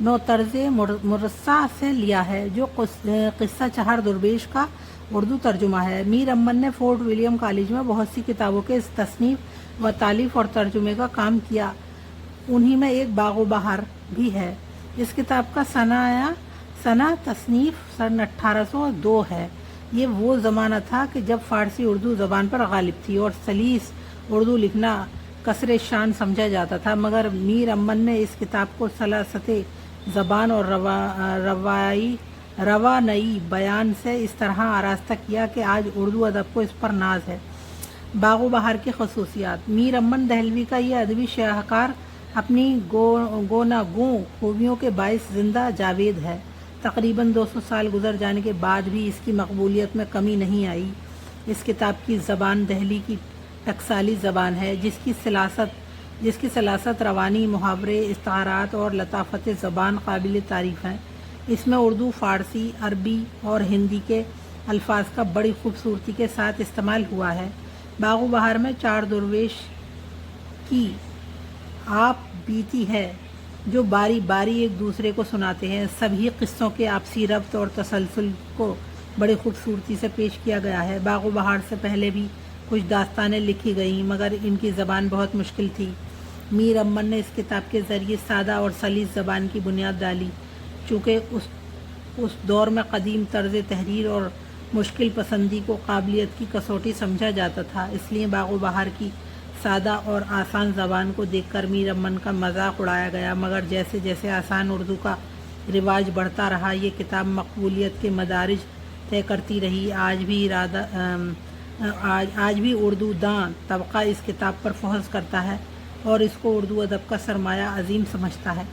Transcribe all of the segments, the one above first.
نو طرز مرصع سے لیا ہے، جو قصہ چہار درویش کا اردو ترجمہ ہے۔ میر امن نے فورٹ ولیم کالج میں بہت سی کتابوں کے تصنیف و تالیف اور ترجمے کا کام کیا، انہی میں ایک باغ و بہار بھی ہے۔ اس کتاب کا سنہ تصنیف سن 1802 ہے۔ یہ وہ زمانہ تھا کہ جب فارسی اردو زبان پر غالب تھی اور سلیس اردو لکھنا کسر شان سمجھا جاتا تھا، مگر میر امن نے اس کتاب کو سلاست زبان اور روانئی بیان سے اس طرح آراستہ کیا کہ آج اردو ادب کو اس پر ناز ہے۔ باغ و بہار کی خصوصیات۔ میر امن دہلوی کا یہ ادبی شاہکار اپنی گوناگوں خوبیوں کے باعث زندہ جاوید ہے۔ تقریباً 200 سال گزر جانے کے بعد بھی اس کی مقبولیت میں کمی نہیں آئی۔ اس کتاب کی زبان دہلی کی ٹکسالی زبان ہے، جس کی سلاست، روانی، محاورے، استعارات اور لطافت زبان قابل تعریف ہیں۔ اس میں اردو، فارسی، عربی اور ہندی کے الفاظ کا بڑی خوبصورتی کے ساتھ استعمال ہوا ہے۔ باغ و بہار میں 4 درویش کی آپ بیتی ہے، جو باری باری ایک دوسرے کو سناتے ہیں۔ سبھی قصوں کے آپسی ربط اور تسلسل کو بڑی خوبصورتی سے پیش کیا گیا ہے۔ باغ و بہار سے پہلے بھی کچھ داستانیں لکھی گئیں، مگر ان کی زبان بہت مشکل تھی۔ میر امن نے اس کتاب کے ذریعے سادہ اور سلیس زبان کی بنیاد ڈالی۔ چونکہ اس دور میں قدیم طرز تحریر اور مشکل پسندی کو قابلیت کی کسوٹی سمجھا جاتا تھا، اس لیے باغ و بہار کی سادہ اور آسان زبان کو دیکھ کر میر امن کا مذاق اڑایا گیا، مگر جیسے جیسے آسان اردو کا رواج بڑھتا رہا، یہ کتاب مقبولیت کے مدارج طے کرتی رہی۔ آج بھی اردو داں طبقہ اس کتاب پر فخر کرتا ہے اور اس کو اردو ادب کا سرمایہ عظیم سمجھتا ہے۔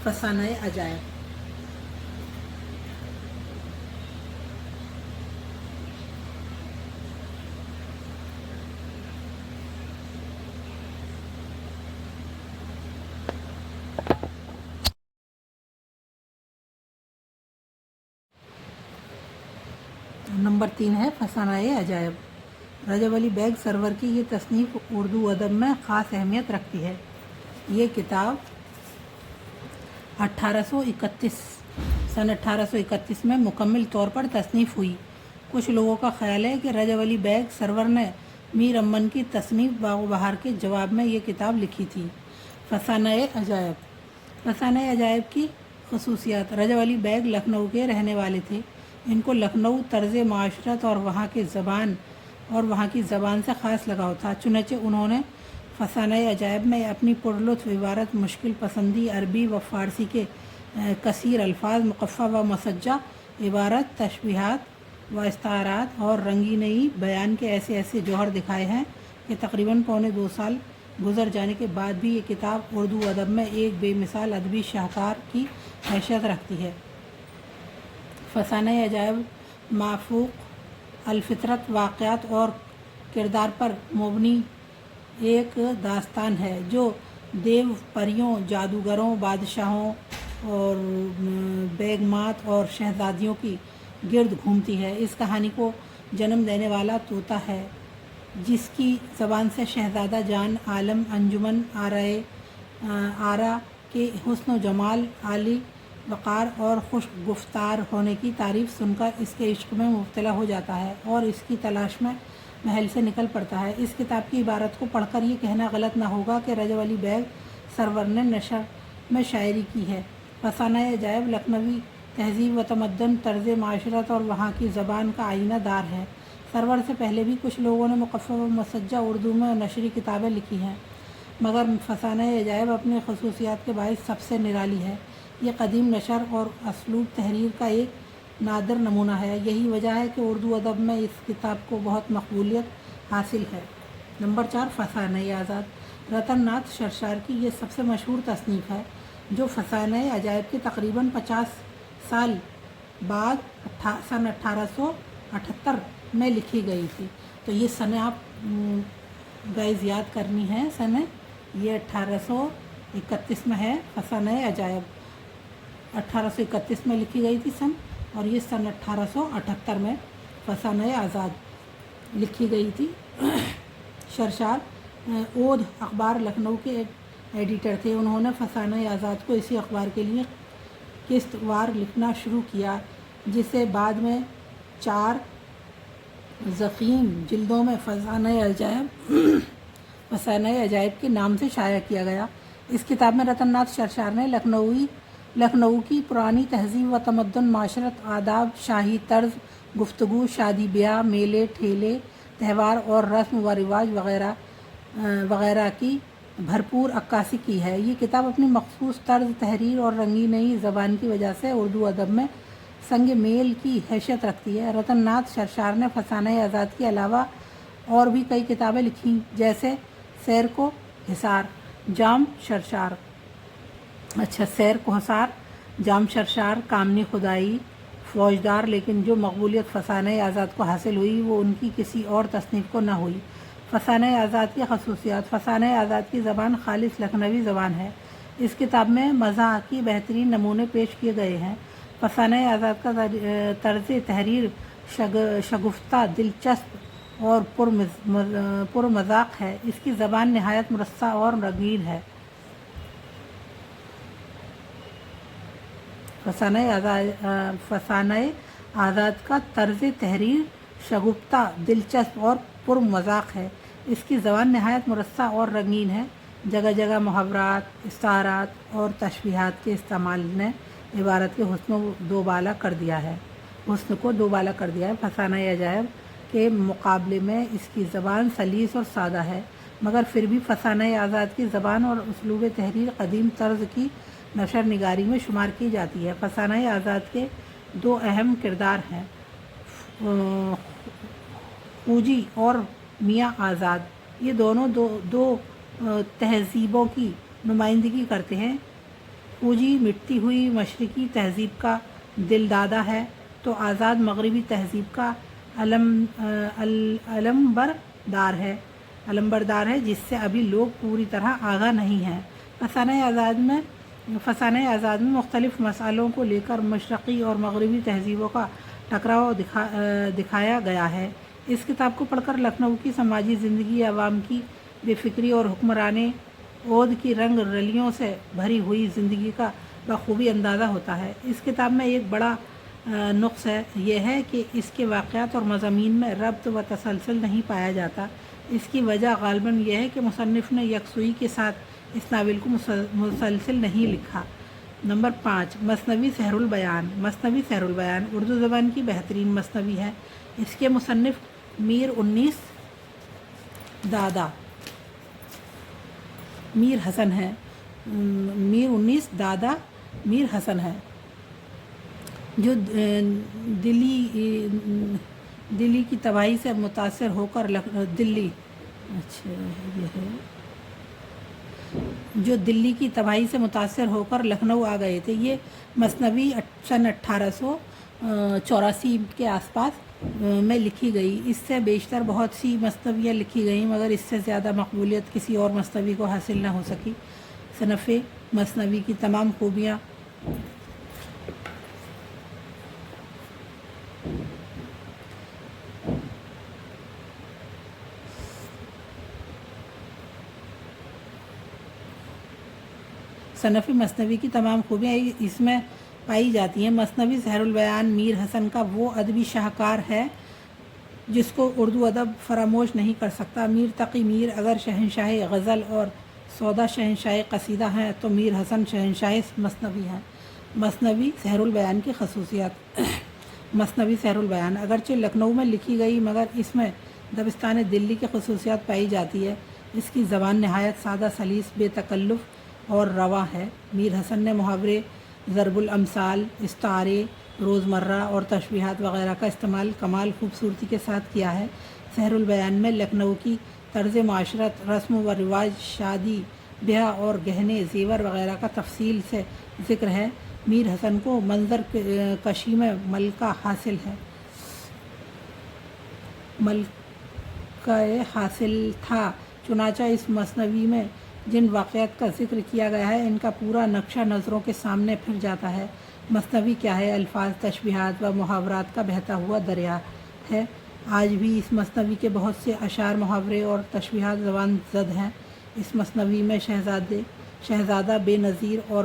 فسانہ عجائب۔ نمبر 3 ہے فسانہ عجائب۔ رجب علی بیگ سرور کی یہ تصنیف اردو ادب میں خاص اہمیت رکھتی ہے۔ یہ کتاب سن 1831 میں مکمل طور پر تصنیف ہوئی۔ کچھ لوگوں کا خیال ہے کہ رجب علی بیگ سرور نے میر امن کی تصنیف باغ و بہار کے جواب میں یہ کتاب لکھی تھی۔ فسانہ عجائب۔ فسانہ عجائب کی خصوصیات۔ رجب علی بیگ لکھنؤ کے رہنے والے تھے۔ ان کو لکھنؤ، طرز معاشرت اور وہاں کی زبان سے خاص لگاؤ تھا، چنانچہ انہوں نے فسانہ عجائب میں اپنی پرلطف عبارت، مشکل پسندی، عربی و فارسی کے کثیر الفاظ، مقفع و مسجع عبارت، تشبیہات و استعارات اور رنگینی بیان کے ایسے جوہر دکھائے ہیں کہ تقریباً 2.25 سال گزر جانے کے بعد بھی یہ کتاب اردو ادب میں ایک بے مثال ادبی شاہکار کی حیثیت رکھتی ہے۔ فسانہ عجائب مافوق الفطرت واقعات اور کردار پر مبنی ایک داستان ہے، جو دیو، پریوں، جادوگروں، بادشاہوں اور بیگمات اور شہزادیوں کی گرد گھومتی ہے۔ اس کہانی کو جنم دینے والا طوطا ہے، جس کی زبان سے شہزادہ جان عالم انجمن آرا کے حسن و جمال، عالی وقار اور خوش گفتار ہونے کی تعریف سن کر اس کے عشق میں مبتلا ہو جاتا ہے اور اس کی تلاش میں محل سے نکل پڑتا ہے۔ اس کتاب کی عبارت کو پڑھ کر یہ کہنا غلط نہ ہوگا کہ رجب علی بیگ سرور نے نثر میں شاعری کی ہے۔ فسانہ عجائب لکھنوی تہذیب و تمدن، طرز معاشرت اور وہاں کی زبان کا آئینہ دار ہے۔ سرور سے پہلے بھی کچھ لوگوں نے مقفع و مسجع اردو میں نثری کتابیں لکھی ہیں، مگر فسانہ عجائب اپنی خصوصیات کے باعث سب سے نرالی ہے۔ یہ قدیم نثر اور اسلوب تحریر کا ایک نادر نمونہ ہے۔ یہی وجہ ہے کہ اردو ادب میں اس کتاب کو بہت مقبولیت حاصل ہے۔ نمبر 4 فسانہ آزاد۔ رتن ناتھ شرشار کی یہ سب سے مشہور تصنیف ہے، جو فسانہ عجائب کے تقریباً 50 سال بعد سن 1878 میں لکھی گئی تھی۔ تو یہ سنیں آپ گائز یاد کرنی ہے۔ سنیں یہ 1831 میں ہے۔ فسانہ عجائب 1831 میں لکھی گئی تھی اور یہ سن 1878 میں فسانہ آزاد لکھی گئی تھی۔ شرشار اودھ اخبار لکھنؤ کے ایڈیٹر تھے۔ انہوں نے فسانہ آزاد کو اسی اخبار کے لیے قسط وار لکھنا شروع کیا، جسے بعد میں 4 ضخیم جلدوں میں فسانۂ عجائب کے نام سے شائع کیا گیا۔ اس کتاب میں رتن ناتھ شرشار نے لکھنؤ کی پرانی تہذیب و تمدن، معاشرت، آداب، شاہی طرز گفتگو، شادی بیاہ، میلے ٹھیلے، تہوار اور رسم و رواج وغیرہ کی بھرپور عکاسی کی ہے۔ یہ کتاب اپنی مخصوص طرز تحریر اور رنگینی زبان کی وجہ سے اردو ادب میں سنگ میل کی حیثیت رکھتی ہے۔ رتن ناتھ شرشار نے فسانۂ آزاد کے علاوہ اور بھی کئی کتابیں لکھیں، جیسے سیر کو حصار، جام شرشار، جام شرشار، کامنی خدائی، فوجدار، لیکن جو مقبولیت فسانۂ آزاد کو حاصل ہوئی وہ ان کی کسی اور تصنیف کو نہ ہوئی۔ فسانۂ آزاد کی خصوصیات: فسانۂ آزاد کی زبان خالص لکھنوی زبان ہے۔ اس کتاب میں مزاح کی بہترین نمونے پیش کیے گئے ہیں۔ فسانۂ آزاد کا طرز تحریر شگفتہ، دلچسپ اور پر مذاق ہے۔ اس کی زبان نہایت مرصع اور رنگین ہے۔ فسانۂ آزاد کا طرز تحریر شگفتہ، دلچسپ اور پر مذاق ہے۔ اس کی زبان نہایت مرصع اور رنگین ہے۔ جگہ جگہ محاورات، استعارات اور تشبیہات کے استعمال نے عبارت کے حسن کو دوبالا کر دیا ہے۔ فسانۂ عجائب کے مقابلے میں اس کی زبان سلیس اور سادہ ہے، مگر پھر بھی فسانۂ آزاد کی زبان اور اسلوب تحریر قدیم طرز کی نثر نگاری میں شمار کی جاتی ہے۔ فسانۂ آزاد کے 2 اہم کردار ہیں، خوجی اور میاں آزاد۔ یہ دونوں دو تہذیبوں کی نمائندگی کرتے ہیں۔ خوجی مٹتی ہوئی مشرقی تہذیب کا دل دادا ہے، تو آزاد مغربی تہذیب کا علمبردار ہے، جس سے ابھی لوگ پوری طرح آگاہ نہیں ہیں۔ فسانۂ آزاد میں مختلف مسائلوں کو لے کر مشرقی اور مغربی تہذیبوں کا ٹکراؤ دکھایا گیا ہے۔ اس کتاب کو پڑھ کر لکھنؤ کی سماجی زندگی، عوام کی بے فکری اور حکمران عود کی رنگ رلیوں سے بھری ہوئی زندگی کا بخوبی اندازہ ہوتا ہے۔ اس کتاب میں ایک بڑا نقص یہ ہے کہ اس کے واقعات اور مضامین میں ربط و تسلسل نہیں پایا جاتا۔ اس کی وجہ غالباً یہ ہے کہ مصنف نے یکسوئی کے ساتھ اس ناول کو مسلسل نہیں لکھا۔ نمبر 5، مثنوی سحر البیان۔ مثنوی سحر البیان اردو زبان کی بہترین مثنوی ہے۔ اس کے مصنف میر 19 دادا میر حسن ہے، جو دلی کی تباہی سے متاثر ہو کر لکھنؤ آ گئے تھے۔ یہ مثنوی سن 1884 کے آس پاس میں لکھی گئی۔ اس سے بیشتر بہت سی مثنویاں لکھی گئیں، مگر اس سے زیادہ مقبولیت کسی اور مثنوی کو حاصل نہ ہو سکی۔ صنف مثنوی کی تمام خوبیاں اس میں پائی جاتی ہیں۔ مثنوی سحر البیان میر حسن کا وہ ادبی شاہکار ہے جس کو اردو ادب فراموش نہیں کر سکتا۔ میر تقی میر اگر شہنشاہ غزل اور سودا شہنشاہ قصیدہ ہیں، تو میر حسن شہنشاہ مثنوی ہیں۔ مثنوی سحر البیان کی خصوصیات: مثنوی سحر البیان اگرچہ لکھنؤ میں لکھی گئی، مگر اس میں دبستان دلی کی خصوصیات پائی جاتی ہے۔ اس کی زبان نہایت سادہ، سلیس، بے تکلف اور رواں ہے۔ میر حسن نے محاورے، ضرب الامثال، استعارے، روزمرہ اور تشبیہات وغیرہ کا استعمال کمال خوبصورتی کے ساتھ کیا ہے۔ سحر البیان میں لکھنؤ کی طرز معاشرت، رسم و رواج، شادی بیاہ اور گہنے زیور وغیرہ کا تفصیل سے ذکر ہے۔ میر حسن کو منظر کشی میں ملکہ حاصل تھا، چنانچہ اس مثنوی میں جن واقعات کا ذکر کیا گیا ہے، ان کا پورا نقشہ نظروں کے سامنے پھر جاتا ہے۔ مثنوی کیا ہے؟ الفاظ، تشبیہات و محاورات کا بہتا ہوا دریا ہے۔ آج بھی اس مثنوی کے بہت سے اشعار، محاورے اور تشبیہات زبان زد ہیں۔ اس مثنوی میں شہزادہ بے نظیر اور